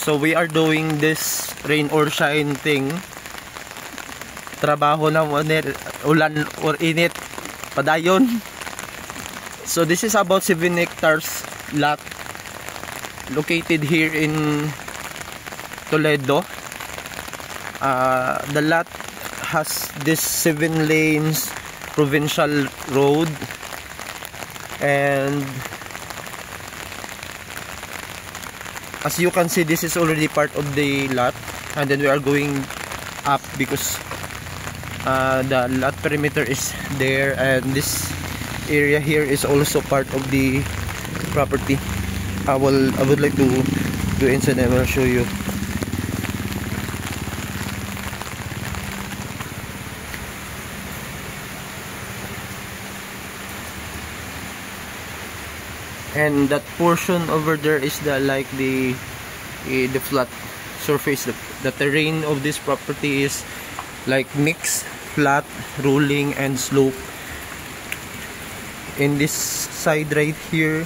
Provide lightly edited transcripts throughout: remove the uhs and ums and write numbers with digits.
So we are doing this rain or shine thing. Trabaho ng ulan or init. Padayon. So this is about 7 hectares lot located here in Toledo. The lot has this 7 lanes provincial road, and as you can see, this is already part of the lot, and then we are going up because the lot perimeter is there, and this area here is also part of the property. I would like to go inside and I will show you. And that portion over there is the flat surface. The terrain of this property is like mixed, flat, rolling, and slope. In this side right here,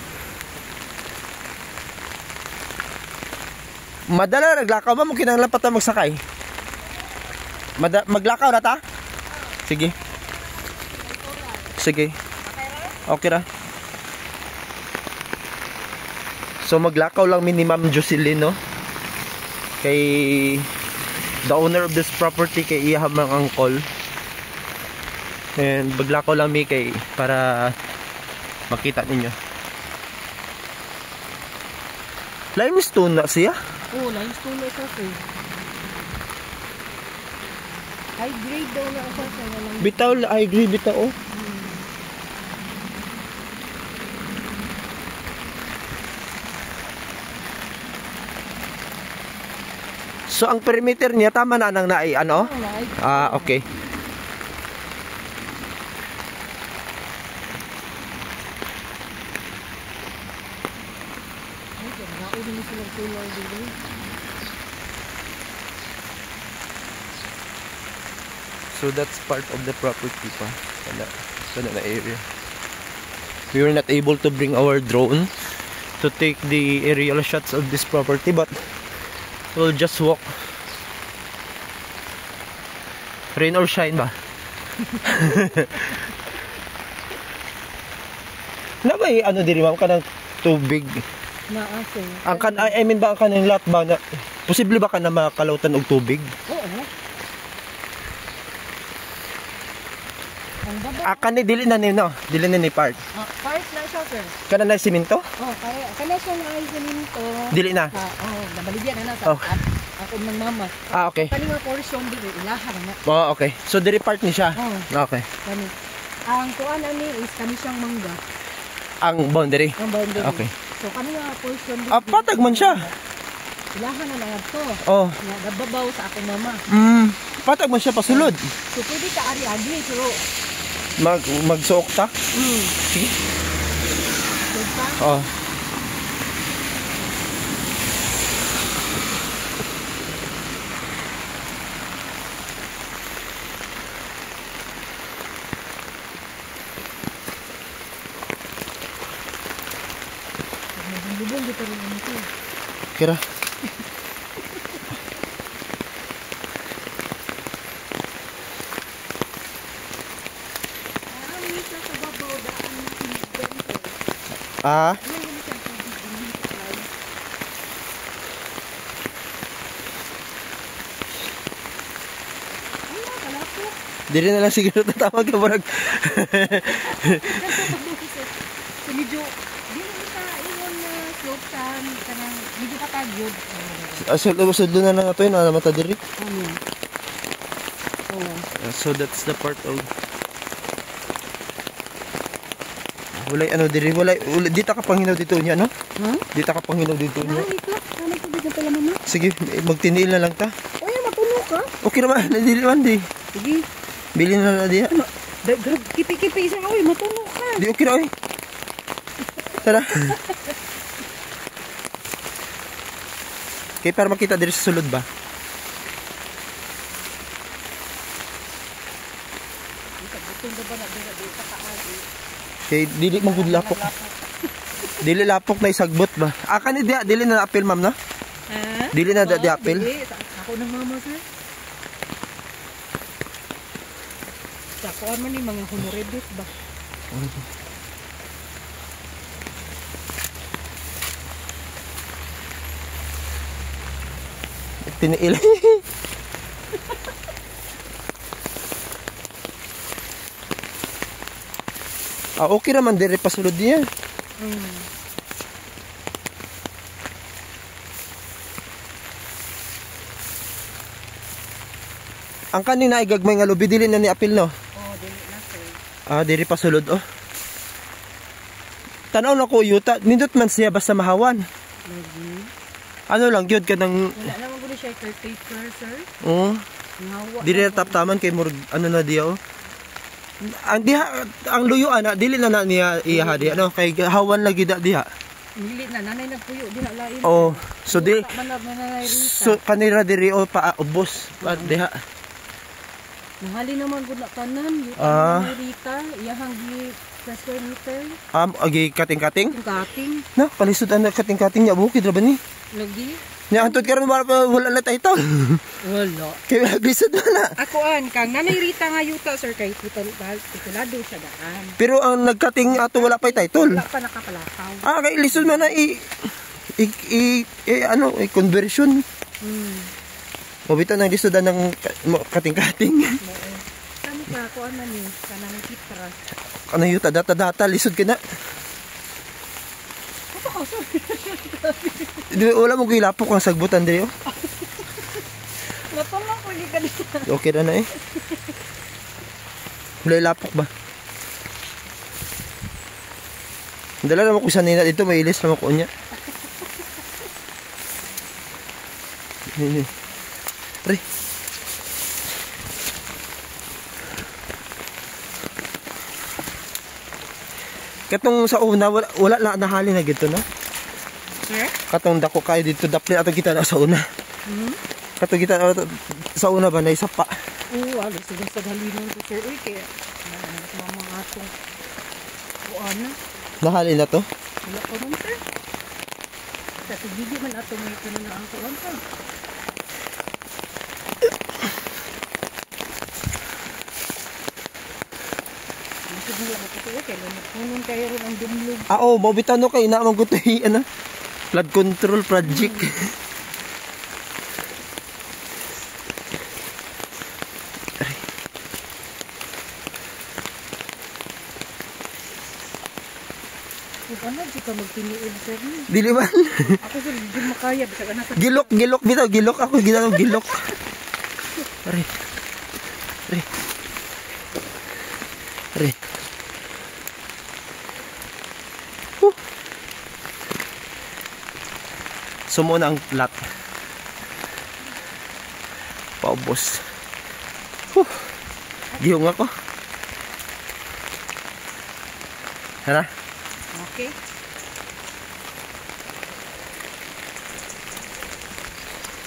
madala naglakaw ba mo kinahanglan pa ta magsakay? Maglakaw na ta? Sige. Sige. Okay ra. So maglakaw lang minimum Jocelyn, no? Kay the owner of this property, kay iya mang angkol. And maglakaw lang mi kay para makita ninyo. Limestone na siya? Oo, limestone na siya, sir. High grade daw na siya, sir. Bitaw, high grade bitaw, oh. So ang perimeter niya tama na nang naay ano? Ah, okay. So that's part of the property pa. Sana na area. We were not able to bring our drone to take the aerial shots of this property, but we'll just walk. Rain or shine ba? Na ba ano diri ma'am kanang tubig? Naasing. Ang kan I mean ba ang kanang lot ba na posible ba ka na makalautan og tubig? Oo. Ang baba. Kani dili na ni no, dili na ni part. Part na siya, sir. Kana na simento? Kana siya na ay simento. Dili na. Nabaligyan na sa ako ng mama. Okay. Kani nga portion dili ilahan na. Oh, okay. So diri part ni siya. Okay. Kani. Ang kuan ani is kani siyang mangga. Ang boundary. Ang boundary. Okay. So kani nga portion dili. Patag man siya. Ilahan na lang to. Oh. Nababaw sa akong mama. Patag man siya pasulod. So pwede ka ari-ari pero magsuok ta? Sige. Oh. Lubong dito rin ito. Kira. Dili na lang siguro tatawag ka barag. So medyo dili kita iyon na slope sa kanang medyo katagyod. Asal na lang ato yun, ano mata diri. So that's the part of walay ano diri, walay dita ka panghinaw dito niya, no? Dita ka panghinaw dito niya. Ano ko dito pala mama? Sige, magtiniil na lang ta. Oy, matulo ka. Okay naman, dili man di. Sige. Bilhin na diya. Kipi-kipi isang oy, matulo ka. Di okay na oy. Tara. Okay, para makita diri sa sulod ba? Okay, dili mong lapok. Dili lapok na isagbot ba? Kani dia dili na apil ma'am na? Ah? Dili na di apil. Dili. Ako ng mama, sir. Sa kuan man ni mga honoredes ba? Tiniil. Okay naman dire pasulod niya. Ang kanina ay gagmay nga lubi dili na ni apil no. Dili na, sir. Dire pasulod oh. Tanaw na ko yuta, nindot man siya basta mahawan. Lagi. Ano lang gyud ka nang Wala naman ko siya caretaker, sir. Nawa. Dili na taptaman kay murag ano na diya oh. Ang luyo ana dili na niya iya diha no kay hawan lagi diha. Dili na nanay nagpuyo din lain. So di so kanira diri o pa ubos diha. Nahali naman gud na tanan yung Rita, iyahang gi square meter. Agi kating-kating? Kating. Na, kalisod ang kating-kating niya bukid ra ba ni? Lagi. Nya antod karon wala na title. Wala. Kay glisod wala. Ako kang nanay Rita nga yuta sir kay titulado siya daan. Pero ang nagkating ato wala pa title. Wala pa nakapalakaw. Kay lisod man na conversion. Mabito nang lisudan ng kating-kating. Kami ka ako ni kanang kitra. Ano yuta data lisod ka na. Wala mo gilapok ang sagbutan diri oh. Natulong ko ni kanina. Okay na eh. Wala lapok ba? Dala naman ko sanina dito may ilis naman ko niya. Re. Katong sa una wala na nahali na gito no? Sir? Katong dako kayo dito dapli ato kita na sa una. Katong kita sa una ba na isa pa. Ano sige sa halinon ko sir kaya mga atong buana. Nahali na to? Wala pa man sir. Sa tigidi man ato may kuno na ang kuan pa. Mabitan no kay na magutoy flood control project. Ano di ka magtiniid sir? Dili man. Ako sir di makaya basta kana sa Gilok bitaw ako gilok. Re. Sumo na ang lot. Paubos. Gihong ako. Hala? Okay.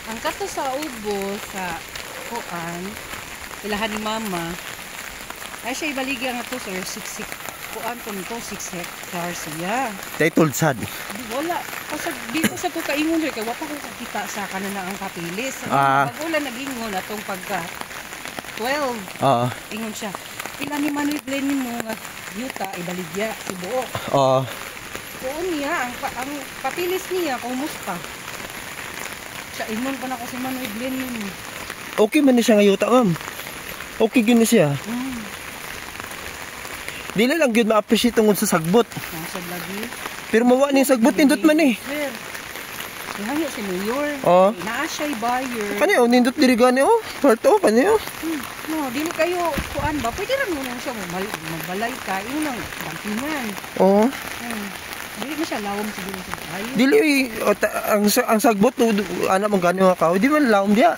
Ang kato sa ubos sa kuan ilahan ni mama ay siya ibaligi ang ato sir 6 kuan ko nito 6 hectares siya. Title sad. Wala. Kasi dito sa ko kaingon sir kay wa pa ko kita sa kanana ang kapilis. Wala nag-ingon atong pagka 12. Ingon siya. Pila ni Manoy Glenn mo nga yuta ibaligya si buo. Kuon niya ang kapilis niya kumusta? Siya ingon pa na ko si Manoy Glenn mo. Okay man ni siya ngayuta ma'am. Okay gyud na siya. Dili lang gyud ma-appreciate tungod sa sagbot. Sa lagi. Pero mawa ni sagbot nindot man eh. Sir. Nahanyo si Mayor. Naa siya'y buyer. Kani nindot diri gani Parto kani No, dili kayo kuan ba? Pwede lang mo siya magbalay ka. Yun ang bangkingan. Dili na siya lawom siguro sa bahay. Dili ang sagbot ana man gani nga kahoy. Di man lawom dia.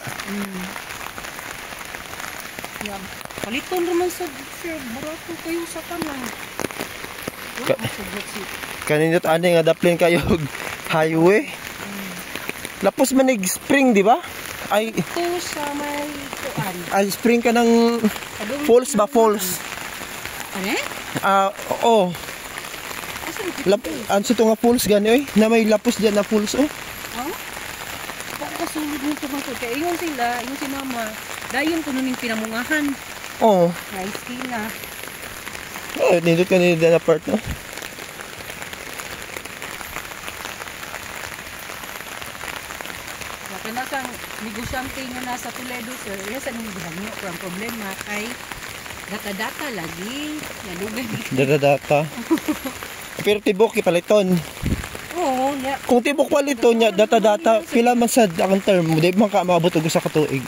Paliton naman sa sir, burato kayo sa tanan. Kanindot ani nga daplin kayo highway. Lapos manig spring di ba? Ay ito sa may kuan. Ay spring ka ng falls ba falls? Ano? Anso to nga falls gani na may lapos diyan na falls kasulod mo tumangkod. Kaya ingon sila, ingon si mama, dayon ko nun yung pinamungahan. Oo. Rice na. Oh, nindot ka nila na part, no? Kaya nasang negosyante nga nasa Toledo, sir, nasa nang gihanyo. Ang problema kay data-data lagi. Nalugay. Data-data. Pero tibok ipaliton. Oo. Kung tibok paliton niya, data-data, pila man sa ang term mo, di man ka maabot og sa katuig.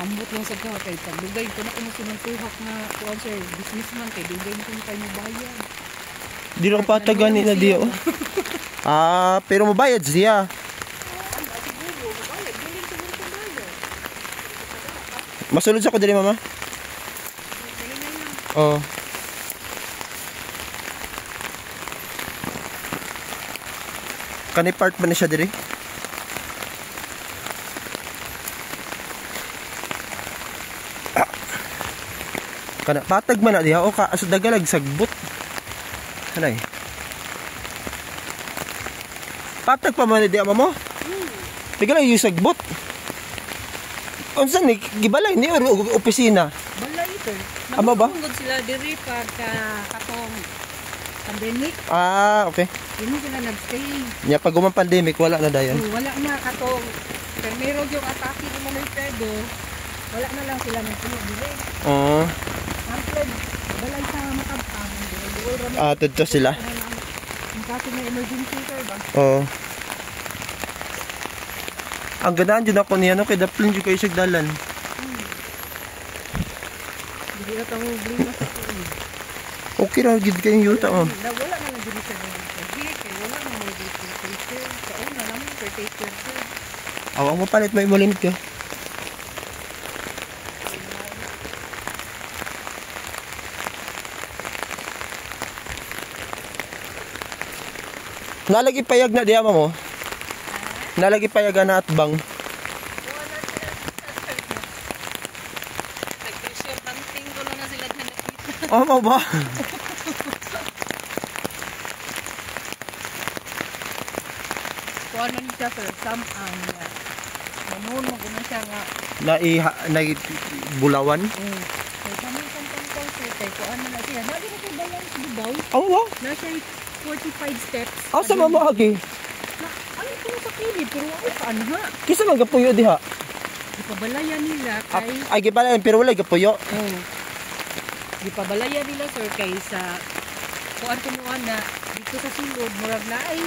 Ambot lang sa ka kay paglugay ko na kung tuhak na kuan sir, businessman kay dugay ko kay mo bayad. Di rin patagan ni na diyo. Pero mabayad siya. Masulod sa ko diri mama? Oo. Kani part ba na siya diri? Kana patag man na diha o ka asa dagalag sagbot. Kanay. Patag pa man diha mo? Dagalag yung sagbot. Unsa ni gibalay ni opisina? Balay ito. Amo ba? Nagtungod sila diri pagka katong pandemic. Okay. Dili sila nagstay. Nya pag umang pandemic wala na dayon. Wala na katong pero yung atake ni Manoy Pedro, wala na lang sila nagtunog dili. Oo. Manfred, balay sa matabang. Tudto sila. Ang kaso may emergency sir ba? Oo. Ang gandaan dyan ako niya, no? Kaya daplin dyan kayo siya dalan. Hindi na itong blima sa tuon. Okay ra, gid kayong yuta, ma'am. Wala na nagdiri sa wala na nagdiri sa caretaker. Sa una naman, caretaker sir. Awang mo palit, may mulinit ka. Nalagi payag na diya mo. Nalagi payag na at bang. Nag-treasure hunting ko lang na sila nakita. Mo ba? Kuha na niya sir, samang niya. Mamun mo na siya nga. Na bulawan? Kaya kami kang sir, kaya kuha na siya. Nagi na kayo bayan sa Dubaw. Ba? Nasa 45 steps. Sa mama agi? Ano ko sa kilid, pero ako saan ha? Kisa man gapuyo diha? Ipabalayan nila kay... Ay, gipalayan, pero wala gapuyo. Ipabalayan nila sir kay sa... Kuan kumuan na dito sa sulod, murag na ay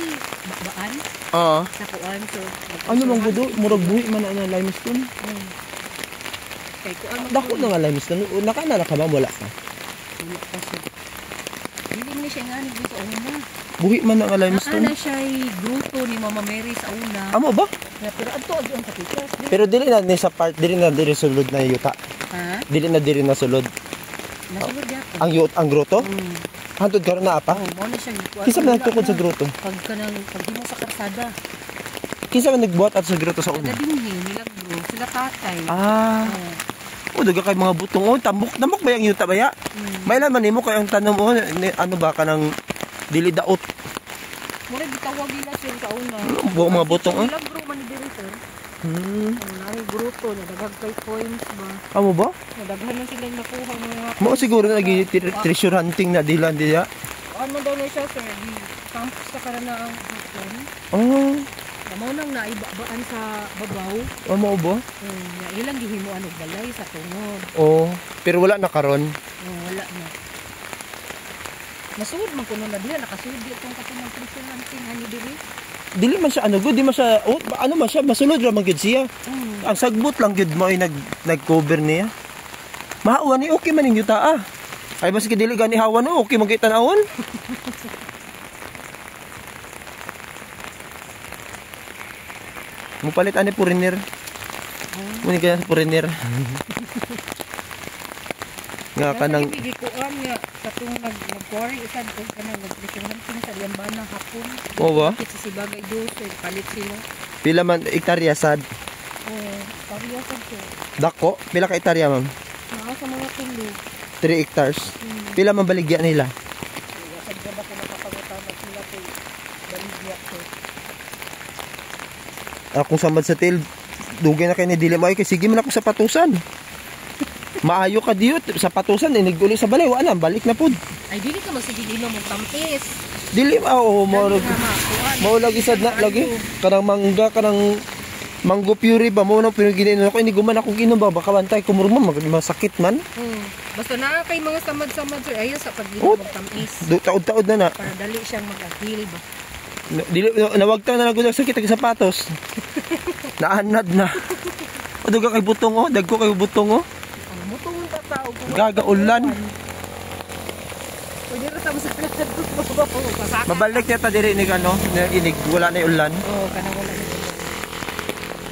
bakbaan. Oo. Sa kuan sir. Ano mang budo? Murag buhi man na limestone. Kay kuan mo. Dako na nga limestone. Nakana ka ba? Wala ka. Wala pa sir. Hindi ni siya nga dito sa una. Buhi man na nga limestone. Naana siya grupo ni Mama Mary sa una. Amo ba? Pero adto ang kapitas. Pero dili na ni sa part, dili na diri sulod na yuta. Ha? Dili na diri na sulod. Nasulod yata. Ang groto? Hantod karon na apa? Oo, mo na siya. Kinsa man nagtukod sa groto? Pagdimo sa karsada. Kinsa man nagbuhat at sa groto sa una? Nadinhi, milagro. Sila tatay. Daga kay mga butong. Tambok ba yung yuta ba ya? May laman nimo kay ang tanong mo ano ba ka nang dili daot? Mura gitawag nila sir sa una. Mga butong. Milagro man diri sir. Nari grupo na dagag kay coins ba? Amo ba? Nadaghan na sila nakuha mga. Mo siguro na treasure hunting na dilan diya. Ano daw na siya sir? Di camp sa karanaang hapon. Namo nang naibabaan sa babaw. Amo ba? Ilang gihimuan og balay sa tungod. Pero wala na karon. Wala na. Masuod man kuno na diha nakasuod itong katunang treasure hunting ani diri. Dili man siya di man siya ano man siya masulod ra man gyud siya. Ang sagbot lang gyud mo ay nag-cover niya. Mahawa ni okay man ninyo ta. Ay maski dili gani hawan no okay man kay tan-awon. Mupalit ani foreigner. Muni kaya foreigner. Nga kanang gikuan nga katong nag-quarry isad ko kanang treasure hunting sa Liambana hapon. Ba? Sa Sibagay do sir palit sila. Pila man hektarya sad? Pariya sad ko. Dako, pila ka hektarya ma'am? Naa sa mga tulo. 3 hectares. Pila man baligya nila? Sad ba ko nakapagutama sila kay baligya ko. Kung samad sa til dugay na kayo ni dili mo kay sige man ako sa patusan. Maayo ka diyo sa patusan iniguli sa balay wa na balik na pud. Ay dili ka magsigil mo tampis. Dili mo lagi sad na lagi kanang mangga kanang mango puree ba mo nang pinaginin ako ini guman ako ginom ba baka bantay kumurma masakit man. Basta na kay mga samad-samad sir ayo sa pagginom og tamis. Taod-taod na. Para dali siyang mag-heal ba. Dili nawagta na nagud sakit ang sapatos. Naanad na. O duga kay butong oh, dagko kay butong oh. Butong ta tao ko. Gagaulan. Pwede ra ta mo sa pasaka. Mabalik niya ta diri ni ano, inig wala na ulan. Oo, kana wala na.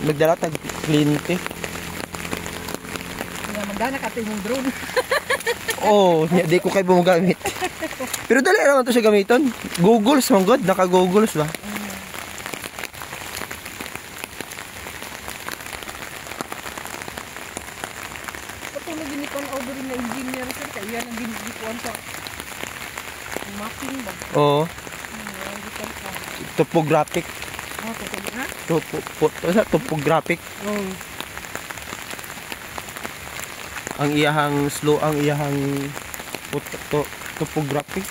Magdala tag klinte. Nga magdana ka yung drone. Oh, di ko kay bumagamit. Pero dali naman to siya gamiton. Googles man god, naka-googles ba? Patulog ni kon order na engineer sir kay yan ang ginikuan sa mapping ba. Oo. Topographic. Topographic. Ang iyahang slow ang iyahang topographic.